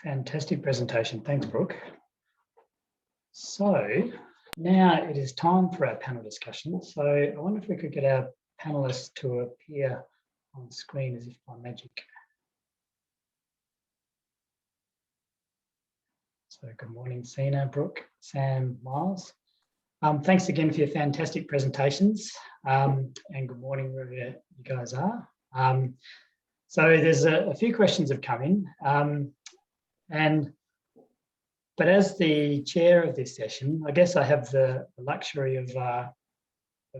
Fantastic presentation. Thanks, Brooke. So now it is time for our panel discussion. So I wonder if we could get our panelists to appear on screen as if by magic. So good morning, Sina, Brooke, Sam, Miles. Thanks again for your fantastic presentations, and good morning wherever you guys are. So there's a few questions have come in, but as the chair of this session, I guess I have the luxury of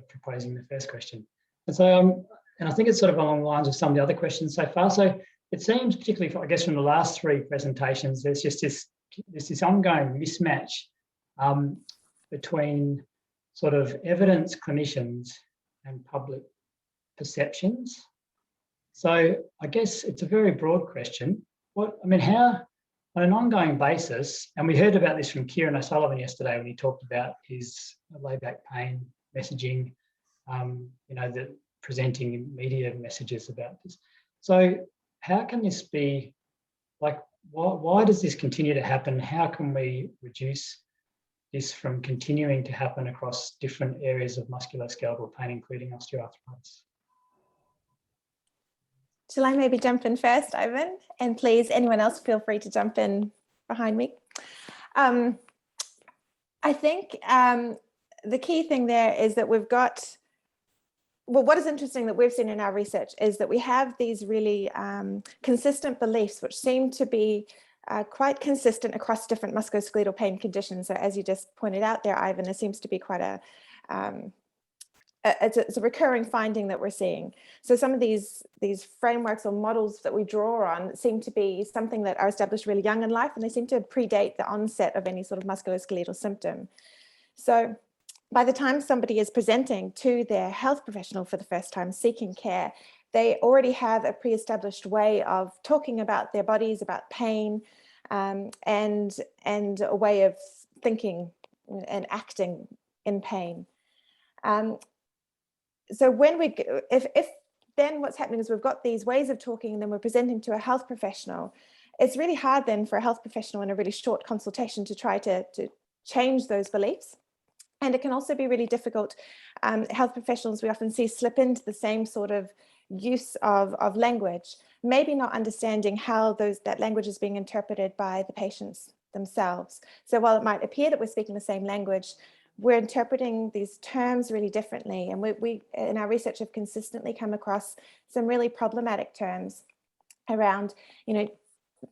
proposing the first question. And so, and I think it's sort of along the lines of some of the other questions so far. So it seems, particularly, I guess, from the last three presentations, there's just this ongoing mismatch between sort of evidence clinicians and public perceptions. So I guess it's a very broad question. How, on an ongoing basis, and we heard about this from Kieran O'Sullivan yesterday when he talked about his low back pain messaging, the presenting media messages about this. So how can this be, like, why does this continue to happen? How can we reduce this from continuing to happen across different areas of musculoskeletal pain, including osteoarthritis? Shall I maybe jump in first, Ivan? And please, anyone else, feel free to jump in behind me. I think the key thing there is that we've got, well, what is interesting that we've seen in our research is that we have these really consistent beliefs which seem to be quite consistent across different musculoskeletal pain conditions. So as you just pointed out there, Ivan, there seems to be quite it's a recurring finding that we're seeing. So some of these frameworks or models that we draw on seem to be something that are established really young in life, and they seem to predate the onset of any sort of musculoskeletal symptom. So by the time somebody is presenting to their health professional for the first time seeking care, they already have a pre-established way of talking about their bodies, about pain, and a way of thinking and acting in pain. So when if then what's happening is we've got these ways of talking and then we're presenting to a health professional, it's really hard then for a health professional in a really short consultation to try to change those beliefs. And it can also be really difficult. Health professionals we often see slip into the same sort of use of language, maybe not understanding how that language is being interpreted by the patients themselves. So while it might appear that we're speaking the same language, we're interpreting these terms really differently. And we in our research have consistently come across some really problematic terms around,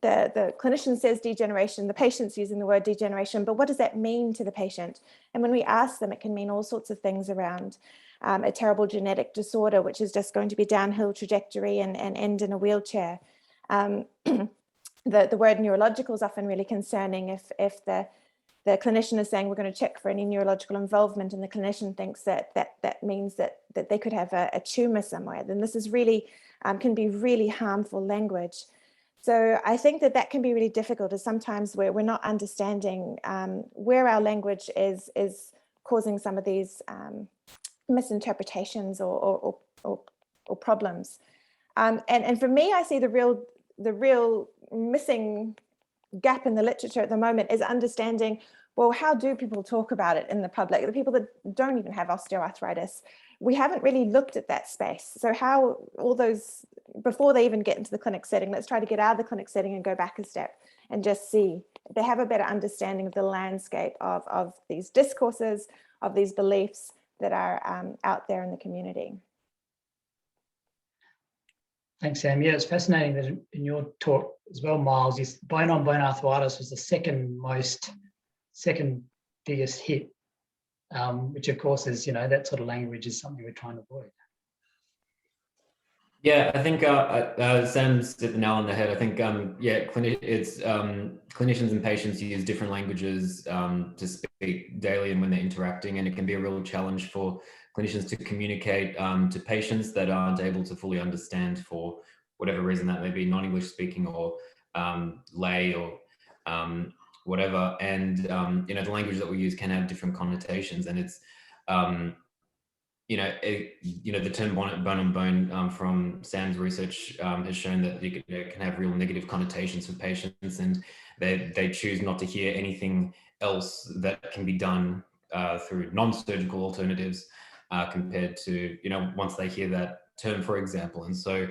the clinician says degeneration, the patient's using the word degeneration, but what does that mean to the patient? And when we ask them, it can mean all sorts of things around a terrible genetic disorder, which is just going to be downhill trajectory and end in a wheelchair. The word neurological is often really concerning if the clinician is saying we're going to check for any neurological involvement and the clinician thinks that means that they could have a tumor somewhere, then this is really can be really harmful language. So I think that can be really difficult, as sometimes we're not understanding where our language is causing some of these misinterpretations or problems. And for me, I see the real missing gap in the literature at the moment is understanding, well, how do people talk about it in the public? The people that don't even have osteoarthritis, we haven't really looked at that space. So how all those, before they even get into the clinic setting, let's try to get out of the clinic setting and go back a step and just see if they have a better understanding of the landscape of these discourses, of these beliefs that are out there in the community. Thanks, Sam. Yeah, it's fascinating that in your talk as well, Miles, bone-on-bone arthritis was the second biggest hit, which of course is, that sort of language is something we're trying to avoid. Yeah, I think Sam's hit the nail on the head. I think, clinicians and patients use different languages to speak daily and when they're interacting, and it can be a real challenge for clinicians to communicate to patients that aren't able to fully understand for whatever reason that may be, non-English speaking or lay or whatever. And, the language that we use can have different connotations, and it's, the term bone on bone from Sam's research has shown that it can have real negative connotations for patients, and they choose not to hear anything else that can be done through non-surgical alternatives compared to, once they hear that term, for example. And so,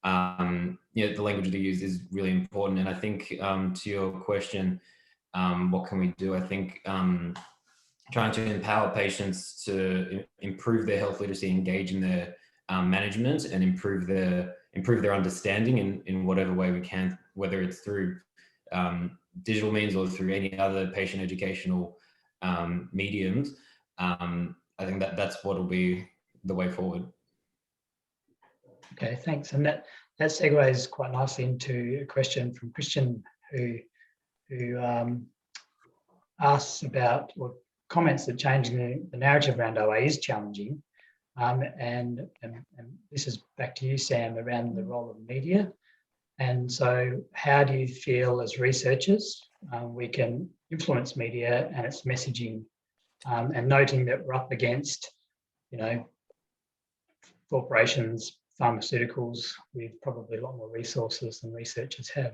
the language they use is really important. And I think to your question, what can we do? I think trying to empower patients to improve their health literacy, engage in their management, and improve their understanding in whatever way we can, whether it's through digital means or through any other patient educational mediums. I think that's what will be the way forward. Okay, thanks. And that segues quite nicely into a question from Christian, who asks about, or comments that changing the narrative around OA is challenging. And this is back to you, Sam, around the role of media. And so how do you feel as researchers we can influence media and its messaging, and noting that we're up against, corporations, pharmaceuticals with probably a lot more resources than researchers have?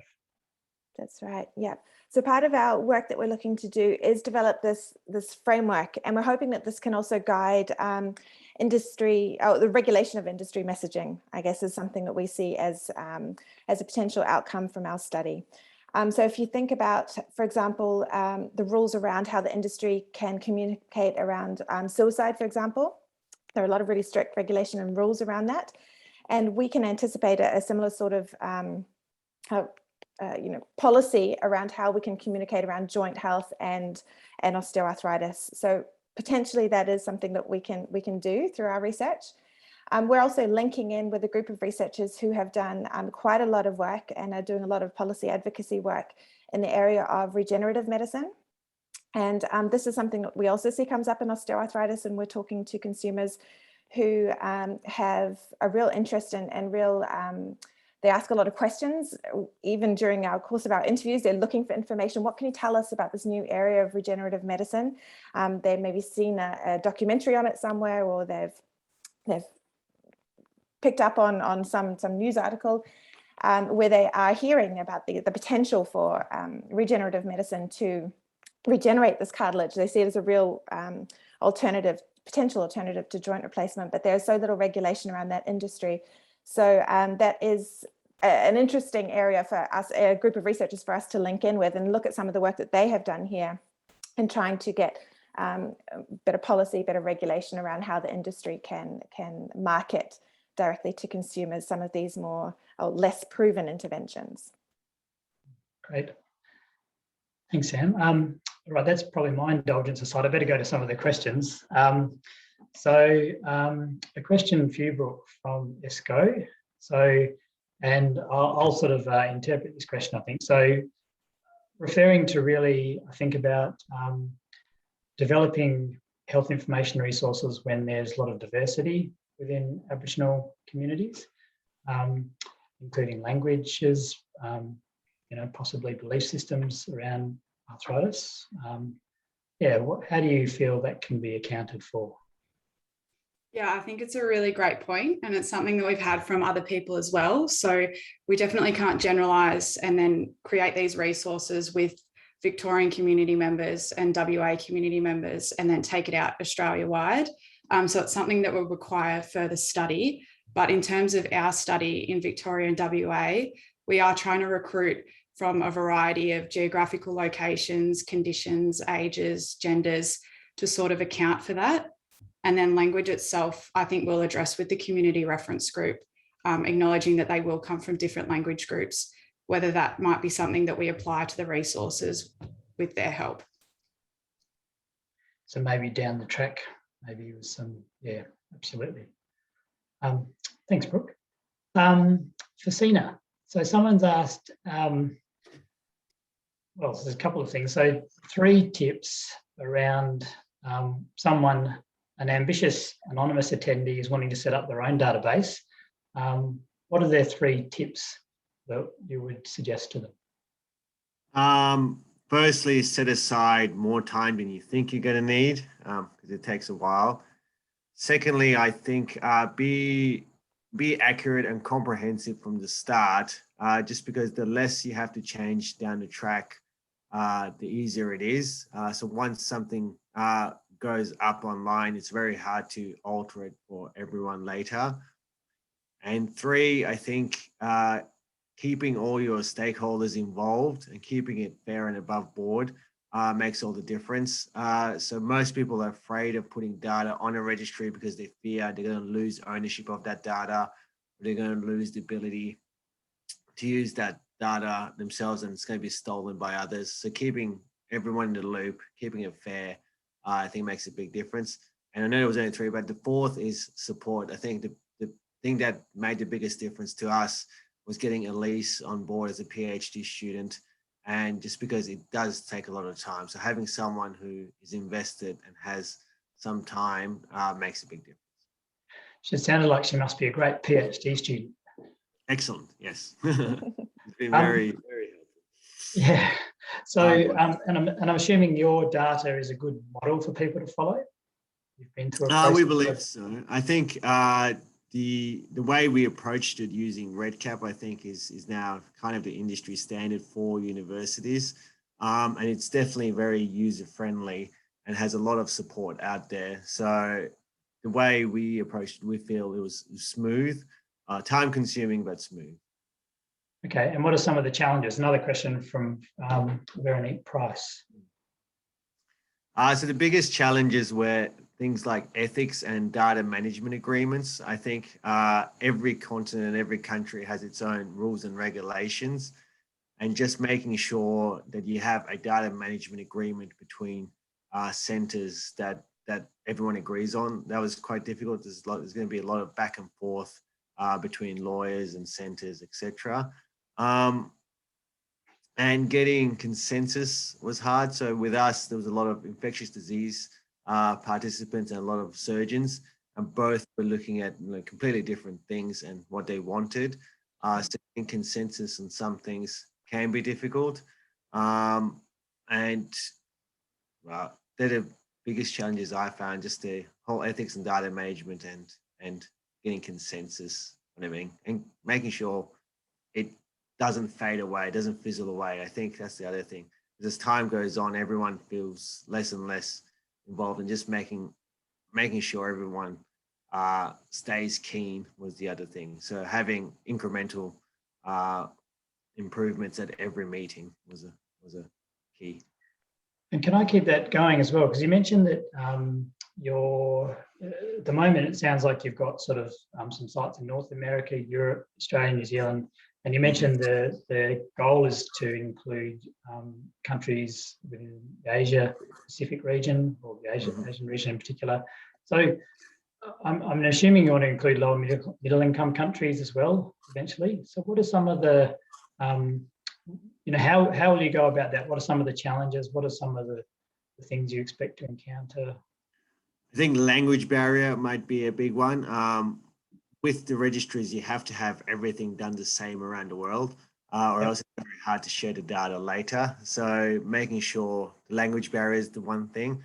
That's right. Yeah. So part of our work that we're looking to do is develop this framework, and we're hoping that this can also guide industry, the regulation of industry messaging, I guess, is something that we see as a potential outcome from our study. So if you think about, for example, the rules around how the industry can communicate around suicide, for example, there are a lot of really strict regulation and rules around that. And we can anticipate a similar sort of policy around how we can communicate around joint health and osteoarthritis. So potentially that is something that we can do through our research. We're also linking in with a group of researchers who have done quite a lot of work and are doing a lot of policy advocacy work in the area of regenerative medicine. And this is something that we also see comes up in osteoarthritis, and we're talking to consumers who have a real interest and real, they ask a lot of questions. Even during our course of our interviews, they're looking for information. What can you tell us about this new area of regenerative medicine? They've maybe seen a documentary on it somewhere, or they've picked up on some news article where they are hearing about the potential for regenerative medicine to regenerate this cartilage. They see it as a real potential alternative to joint replacement, but there's so little regulation around that industry. So that is an interesting area for us, a group of researchers for us to link in with and look at some of the work that they have done here and trying to get better policy, better regulation around how the industry can market directly to consumers some of these more or less proven interventions. Great. Thanks, Sam. Right, that's probably my indulgence aside. I better go to some of the questions. So a question for you, Brooke, from ESCO. So, and I'll sort of interpret this question, I think. So referring to really, I think about developing health information resources when there's a lot of diversity within Aboriginal communities, including languages, possibly belief systems around arthritis. How do you feel that can be accounted for? Yeah, I think it's a really great point, and it's something that we've had from other people as well. So we definitely can't generalise and then create these resources with Victorian community members and WA community members and then take it out Australia-wide. So it's something that will require further study. But in terms of our study in Victoria and WA, we are trying to recruit from a variety of geographical locations, conditions, ages, genders, to sort of account for that. And then language itself, I think we'll address with the community reference group, acknowledging that they will come from different language groups, whether that might be something that we apply to the resources with their help. So maybe down the track, maybe with some, absolutely. Thanks, Brooke. Fasina, so someone's asked, well, there's a couple of things. So 3 tips around an ambitious anonymous attendee is wanting to set up their own database. What are their 3 tips that you would suggest to them? Firstly, set aside more time than you think you're going to need, because it takes a while. Secondly, I think be accurate and comprehensive from the start, just because the less you have to change down the track, the easier it is. So once something goes up online, it's very hard to alter it for everyone later. And three, I think keeping all your stakeholders involved and keeping it fair and above board makes all the difference. So most people are afraid of putting data on a registry because they fear they're going to lose ownership of that data, or they're going to lose the ability to use that data themselves, and it's going to be stolen by others. So keeping everyone in the loop, keeping it fair, I think makes a big difference. And I know there was only three, but the fourth is support. I think the thing that made the biggest difference to us was getting Elise on board as a PhD student. And just because it does take a lot of time. So having someone who is invested and has some time makes a big difference. She sounded like she must be a great PhD student. Excellent. Yes. It's been very, very helpful. Yeah. So, and I'm assuming your data is a good model for people to follow. You've been through a process. We believe so. I think the way we approached it using REDCap, I think, is now kind of the industry standard for universities, and it's definitely very user friendly and has a lot of support out there. So the way we approached it, we feel it was smooth, time consuming but smooth. Okay, and what are some of the challenges? Another question from Veronique Price. So the biggest challenges were things like ethics and data management agreements. I think every continent, every country has its own rules and regulations, and just making sure that you have a data management agreement between centers that everyone agrees on. That was quite difficult. There's going to be a lot of back and forth between lawyers and centers, etc. And getting consensus was hard. So with us, there was a lot of infectious disease participants and a lot of surgeons, and both were looking at completely different things and what they wanted. So getting consensus on some things can be difficult. And they're the biggest challenges I found, just the whole ethics and data management and getting consensus on everything and making sure it doesn't fade away, doesn't fizzle away. I think that's the other thing. As time goes on, everyone feels less and less involved, and just making sure everyone stays keen was the other thing. So having incremental improvements at every meeting was a key. And can I keep that going as well? Because you mentioned that at the moment, it sounds like you've got sort of some sites in North America, Europe, Australia, New Zealand. And you mentioned the goal is to include countries within the Asia Pacific region, or the Asian region in particular. So I'm assuming you want to include lower middle income countries as well eventually. So what are some of the, how will you go about that? What are some of the challenges? What are some of the things you expect to encounter? I think language barrier might be a big one. With the registries, you have to have everything done the same around the world, or else it's very hard to share the data later. So making sure the language barrier is the one thing.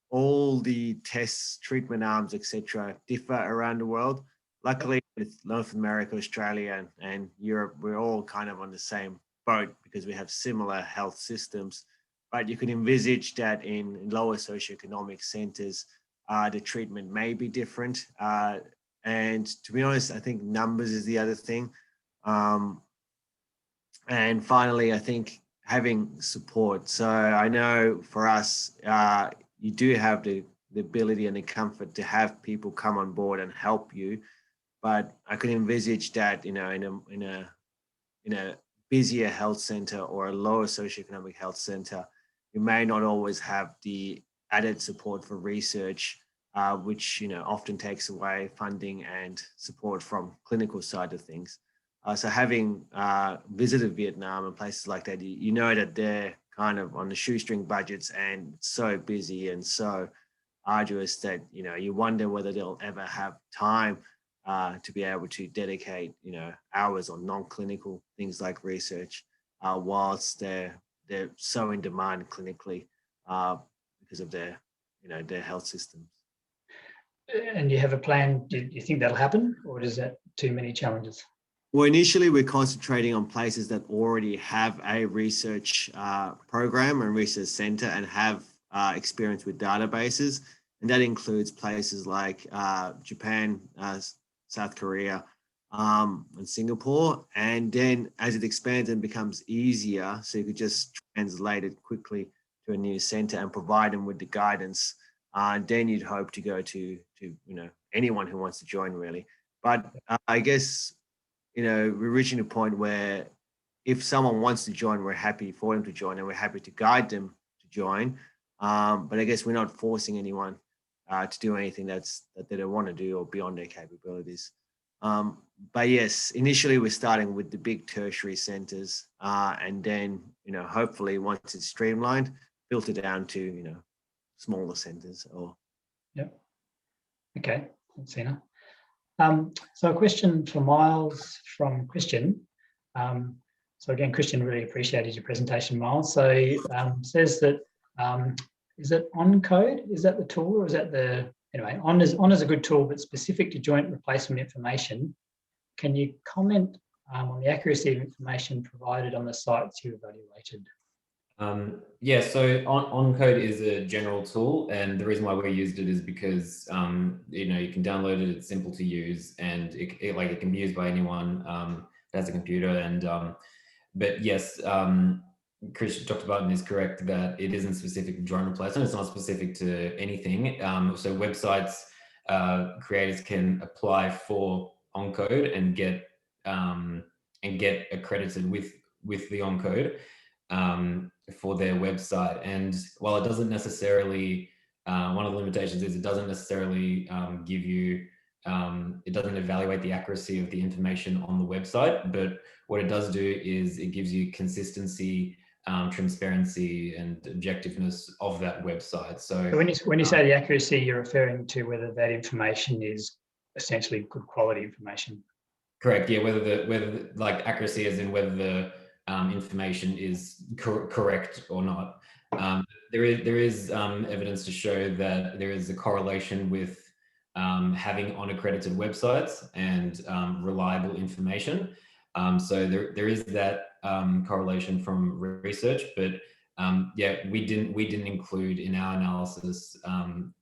All the tests, treatment arms, etc., differ around the world. Luckily, with North America, Australia, and Europe, we're all kind of on the same boat because we have similar health systems. But you can envisage that in lower socioeconomic centers, the treatment may be different. And to be honest, I think numbers is the other thing. And finally, I think having support. So I know for us, you do have the ability and the comfort to have people come on board and help you. But I could envisage that, in a busier health center or a lower socioeconomic health center, you may not always have the added support for research, which often takes away funding and support from clinical side of things. So having visited Vietnam and places like that, you know that they're kind of on the shoestring budgets and so busy and so arduous that you wonder whether they'll ever have time to be able to dedicate hours on non-clinical things like research, whilst they're so in demand clinically because of their health systems. And you have a plan? Do you think that'll happen, or is that too many challenges? Well, initially we're concentrating on places that already have a research program and research center and have experience with databases. And that includes places like Japan, South Korea, and Singapore. And then as it expands and becomes easier, so you could just translate it quickly to a new center and provide them with the guidance. Then you'd hope to go to anyone who wants to join, really. But I guess we're reaching a point where if someone wants to join, we're happy for them to join and we're happy to guide them to join. But I guess we're not forcing anyone to do anything that they don't want to do or beyond their capabilities. But yes, initially we're starting with the big tertiary centers, and then hopefully once it's streamlined, filter down to smaller centers. Yep. Okay, thanks, Hina. So a question for Miles from Christian. So again, Christian, really appreciated your presentation, Miles. So says that, is it OnCode? Is that the tool, or is that anyway, On is a good tool, but specific to joint replacement information. Can you comment on the accuracy of information provided on the sites you evaluated? Yeah, so OnCode is a general tool, and the reason why we used it is because you can download it. It's simple to use, and it can be used by anyone that has a computer. And but yes, Dr. Barton is correct that it isn't specific to joint replacement. It's not specific to anything. So websites creators can apply for OnCode and get accredited with the OnCode for their website. And while it doesn't necessarily, one of the limitations is it doesn't necessarily give you, it doesn't evaluate the accuracy of the information on the website, but what it does do is it gives you consistency, transparency and objectiveness of that website. So when you say the accuracy, you're referring to whether that information is essentially good quality information. Correct. Yeah. Whether like accuracy as in whether the information is correct or not. There is evidence to show that there is a correlation with having unaccredited websites and reliable information. So there is that correlation from research, but yeah, we didn't include in our analysis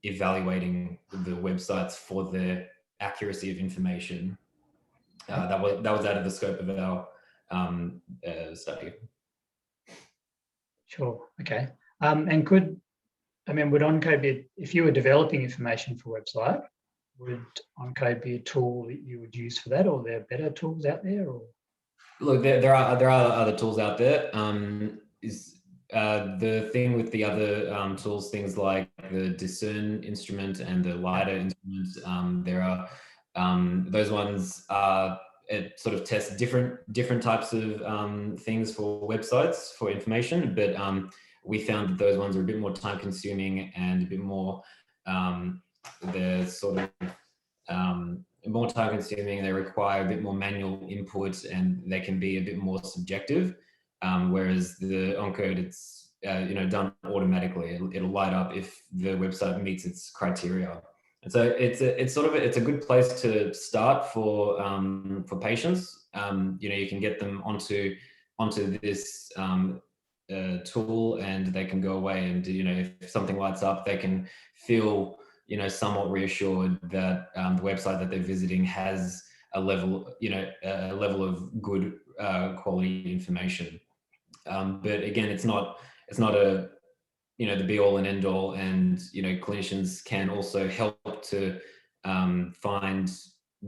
evaluating the websites for the accuracy of information. That was out of the scope of our study. Sure. Okay. And would OnCode be, if you were developing information for a website, would OnCode be a tool that you would use for that, or are there better tools out there? Or look, there are other tools out there. The thing with the other tools, things like the Discern instrument and the LiDAR instrument, there are those ones are it sort of tests different types of things for websites for information, but we found that those ones are a bit more time consuming and a bit more they're sort of more time consuming. They require a bit more manual input and they can be a bit more subjective. Whereas the OnCode, it's done automatically. It'll light up if the website meets its criteria. And so it's a good place to start for patients. You can get them onto this tool, and they can go away and if something lights up, they can feel somewhat reassured that the website that they're visiting has a level of good quality information. But again, it's not a the be all and end all, and clinicians can also help to find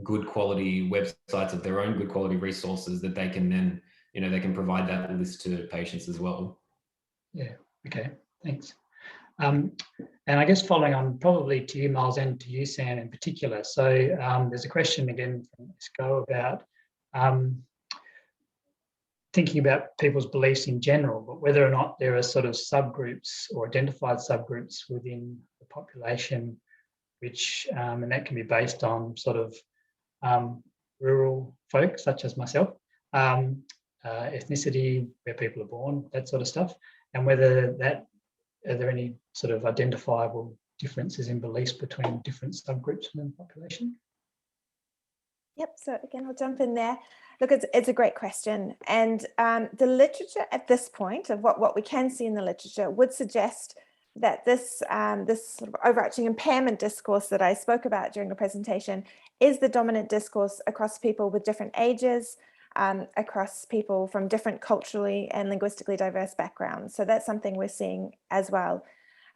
good quality websites of their own, good quality resources that they can then they can provide that list to patients as well. Yeah. Okay. Thanks. And I guess following on probably to you, Miles, and to you, Sam, in particular. So there's a question again from Isco about thinking about people's beliefs in general, but whether or not there are sort of subgroups or identified subgroups within the population, which, and that can be based on sort of rural folk such as myself, ethnicity, where people are born, that sort of stuff, and whether are there any sort of identifiable differences in beliefs between different subgroups within the population? Yep, so again, I'll jump in there. Look, it's a great question. And the literature at this point of what we can see in the literature would suggest that this sort of overarching impairment discourse that I spoke about during the presentation is the dominant discourse across people with different ages, across people from different culturally and linguistically diverse backgrounds. So that's something we're seeing as well.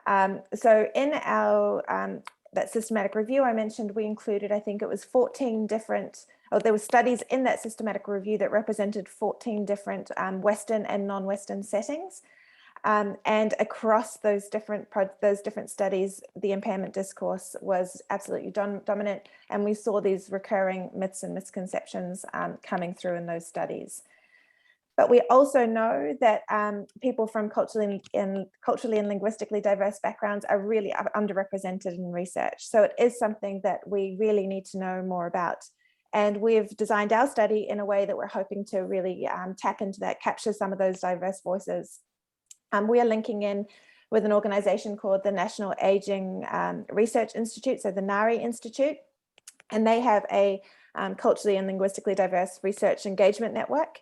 So in our that systematic review I mentioned, we included, I think it was 14 different, there were studies in that systematic review that represented 14 different Western and non-Western settings. And across those different studies, the impairment discourse was absolutely dominant, and we saw these recurring myths and misconceptions coming through in those studies. But we also know that people from culturally and linguistically diverse backgrounds are really underrepresented in research. So it is something that we really need to know more about. And we've designed our study in a way that we're hoping to really tap into that, capture some of those diverse voices. We are linking in with an organization called the National Aging Research Institute, so the NARI Institute, and they have a culturally and linguistically diverse research engagement network.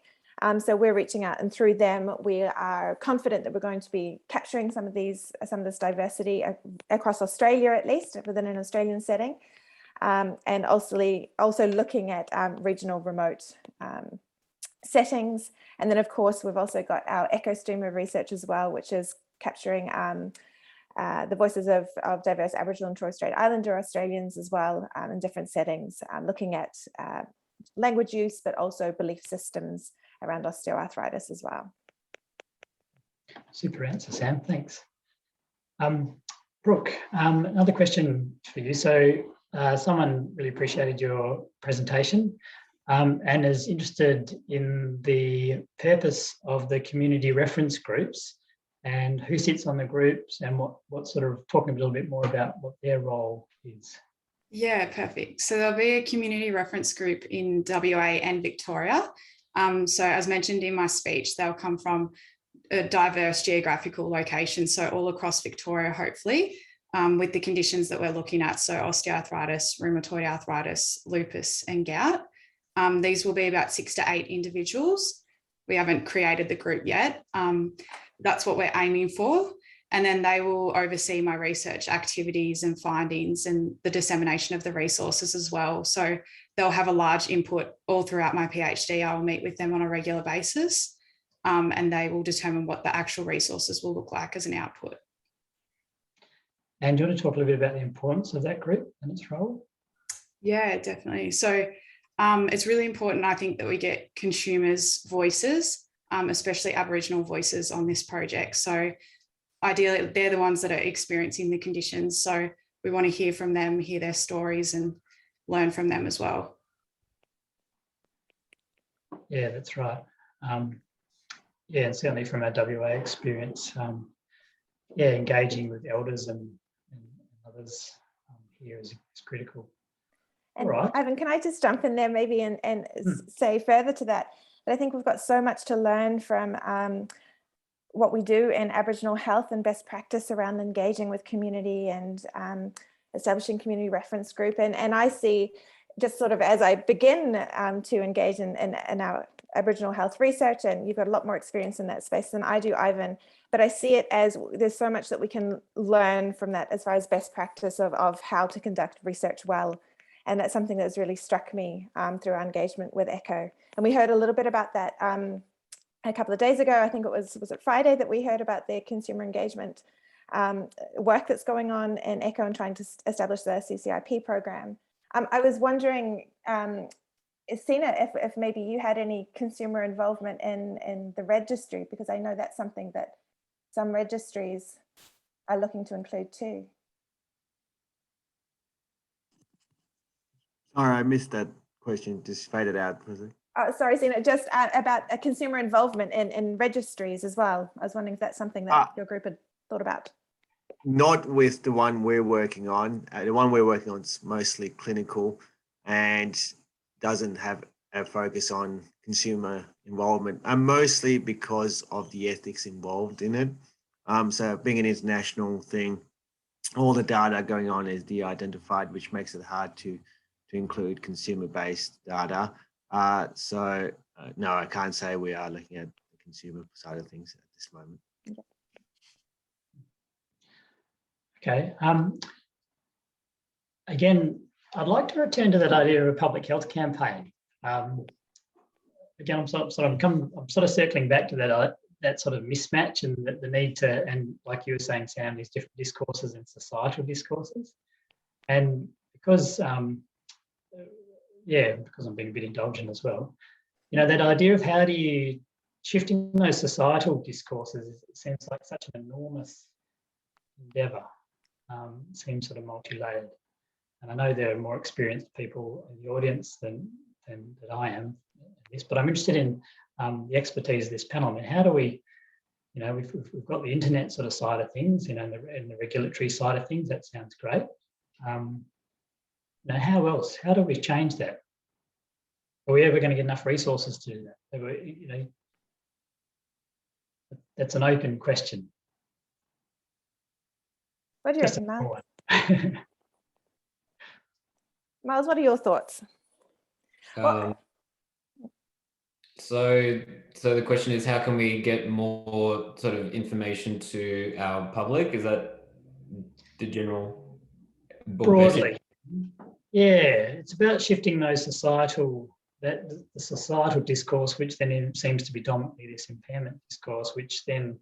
So we're reaching out, and through them, we are confident that we're going to be capturing some of this diversity across Australia, at least within an Australian setting, and also looking at regional remote settings. And then, of course, we've also got our echo stream of research as well, which is capturing the voices of diverse Aboriginal and Torres Strait Islander Australians as well in different settings, looking at language use, but also belief systems around osteoarthritis as well. Super answer, Sam, thanks. Brooke, another question for you. So someone really appreciated your presentation and is interested in the purpose of the community reference groups and who sits on the groups and what sort of, talking a little bit more about what their role is. Yeah, perfect. So there'll be a community reference group in WA and Victoria. So as mentioned in my speech, they'll come from a diverse geographical location, so all across Victoria, hopefully, with the conditions that we're looking at, so osteoarthritis, rheumatoid arthritis, lupus, and gout. These will be about 6 to 8 individuals. We haven't created the group yet. That's what we're aiming for. And then they will oversee my research activities and findings and the dissemination of the resources as well. So they'll have a large input all throughout my PhD. I will meet with them on a regular basis, and they will determine what the actual resources will look like as an output. And do you want to talk a little bit about the importance of that group and its role? Yeah, definitely. So it's really important, I think, that we get consumers' voices, especially Aboriginal voices on this project. So ideally, they're the ones that are experiencing the conditions. So we want to hear from them, hear their stories, and learn from them as well. Yeah, that's right. Yeah, and certainly from our WA experience, yeah, engaging with elders and others here is critical. And all right. Ivan, can I just jump in there maybe and say further to that? But I think we've got so much to learn from what we do in Aboriginal health and best practice around engaging with community and establishing community reference group. And I see, just sort of as I begin to engage in our Aboriginal health research, and you've got a lot more experience in that space than I do, Ivan, but I see it as there's so much that we can learn from that as far as best practice of how to conduct research well. And that's something that's really struck me through our engagement with ECHO. And we heard a little bit about that a couple of days ago. I think it was it Friday that we heard about their consumer engagement work that's going on in ECHO and trying to establish the CCIP program. I was wondering, Sina, if maybe you had any consumer involvement in the registry, because I know that's something that some registries are looking to include too. Sorry, I missed that question. Just faded out, was it? Sorry, Sina, just about a consumer involvement in registries as well. I was wondering if that's something that your group had thought about. Not with the one we're working on. The one we're working on is mostly clinical and doesn't have a focus on consumer involvement, and mostly because of the ethics involved in it. So being an international thing, all the data going on is de-identified, which makes it hard to include consumer-based data. No, I can't say we are looking at the consumer side of things at this moment. Okay. Again, I'd like to return to that idea of a public health campaign. Again, I'm sort of circling back to that sort of mismatch and the need to, and like you were saying, Sam, these different discourses and societal discourses. And because, because I'm being a bit indulgent as well, that idea of how do you shifting those societal discourses, it seems like such an enormous endeavour. Seems sort of multi-layered. And I know there are more experienced people in the audience than that I am in this, but I'm interested in the expertise of this panel. I mean, how do we, we've got the internet sort of side of things, and the regulatory side of things. That sounds great. How else? How do we change that? Are we ever going to get enough resources to do that? That's an open question. What do you reckon, Miles? Miles, what are your thoughts? So the question is, how can we get more sort of information to our public? Is that the general? Broadly, yeah, it's about shifting those the societal discourse, which then seems to be dominantly this impairment discourse, which then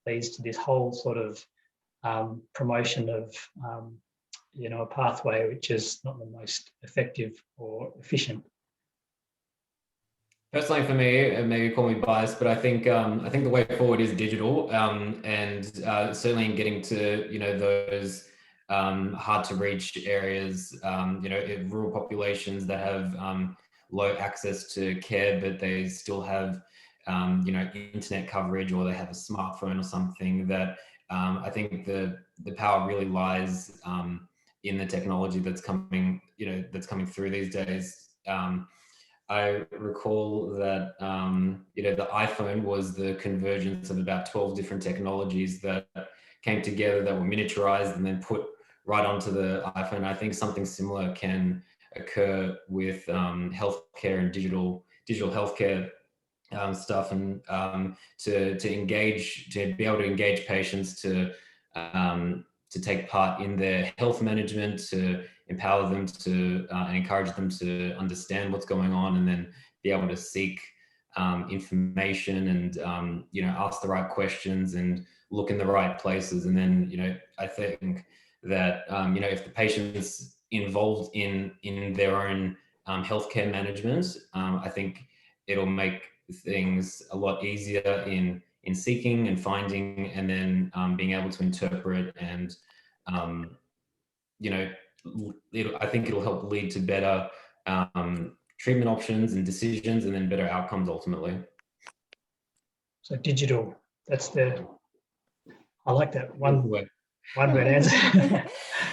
leads to this whole sort of promotion of a pathway which is not the most effective or efficient. Personally, for me, maybe call me biased, but I think the way forward is digital, and certainly in getting to those hard to reach areas, rural populations that have low access to care, but they still have internet coverage, or they have a smartphone or something. That I think the power really lies in the technology that's coming through these days. I recall that the iPhone was the convergence of about 12 different technologies that came together, that were miniaturized and then put right onto the iPhone. I think something similar can occur with healthcare and digital healthcare stuff, and to be able to engage patients, to take part in their health management, to empower them to and encourage them to understand what's going on, and then be able to seek information and ask the right questions and look in the right places. And then I think that if the patient's involved in their own healthcare management, I think it'll make things a lot easier in seeking and finding, and then being able to interpret, and I think it'll help lead to better treatment options and decisions, and then better outcomes ultimately. So digital, I like that one word answer.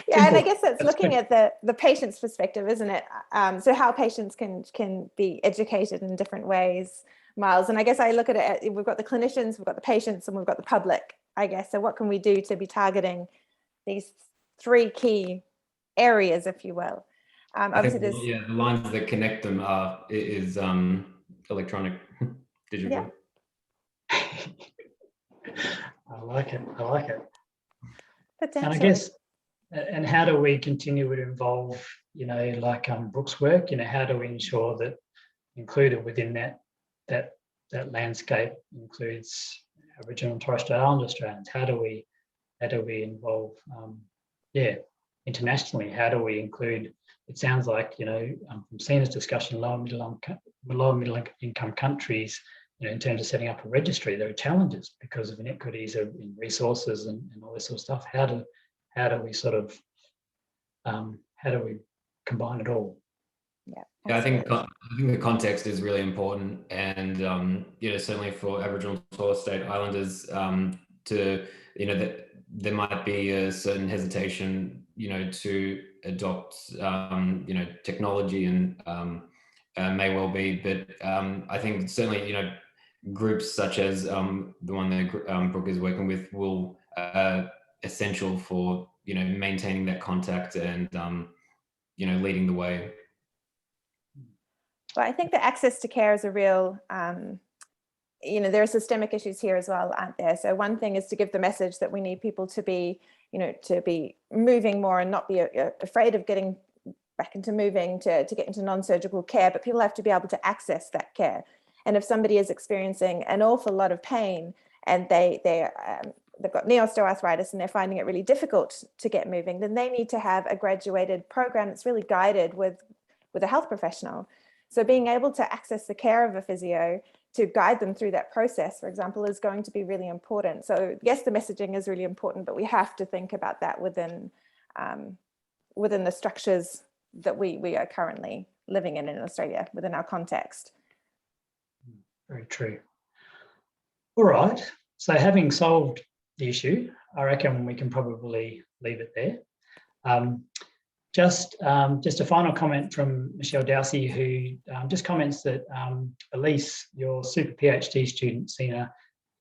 Yeah, and I guess that's looking at the patient's perspective, isn't it? So how patients can be educated in different ways, Miles. And I guess I look at it, we've got the clinicians, we've got the patients, and we've got the public, I guess. So what can we do to be targeting these three key areas, if you will? Obviously, the lines that connect them is electronic, digital. Yeah. I like it. And I guess, and how do we continue to involve, like Brooke's work, how do we ensure that included within that landscape includes Aboriginal and Torres Strait Islander Australians? How do we involve, internationally? How do we include? It sounds like from Sina's discussion, low and middle income countries, in terms of setting up a registry, there are challenges because of inequities in resources and all this sort of stuff. How do we sort of how do we combine it all? Yeah, I think the context is really important, and certainly for Aboriginal and Torres Strait Islanders, that there might be a certain hesitation, to adopt, technology, and may well be, but I think certainly, groups such as the one that Brooke is working with will essential for you know, maintaining that contact and, you know, leading the way. Well, I think that access to care is a real, you know, there are systemic issues here as well, aren't there? So one thing is to give the message that we need people to be, you know, to be moving more and not be afraid of getting back into moving to get into non-surgical care, but people have to be able to access that care. And if somebody is experiencing an awful lot of pain and they've got knee osteoarthritis and they're finding it really difficult to get moving, then they need to have a graduated program that's really guided with a health professional. So being able to access the care of a physio to guide them through that process, for example, is going to be really important. So yes, the messaging is really important, but we have to think about that within the structures that we are currently living in Australia, within our context. Very true. All right. So having solved the issue, I reckon we can probably leave it there. Just a final comment from Michelle Dowsey, who just comments that Elise, your super PhD student, Sina,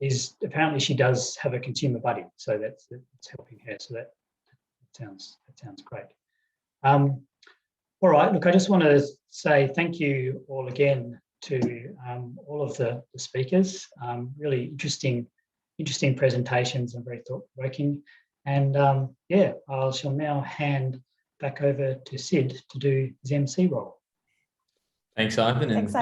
is apparently she does have a consumer buddy, so that's helping her. So that sounds great. All right, look, I just want to say thank you all again to all of the speakers. Really interesting presentations and very thought-provoking. And yeah, I shall now hand back over to Sid to do his MC role. Thanks, Ivan. Thanks, Ivan.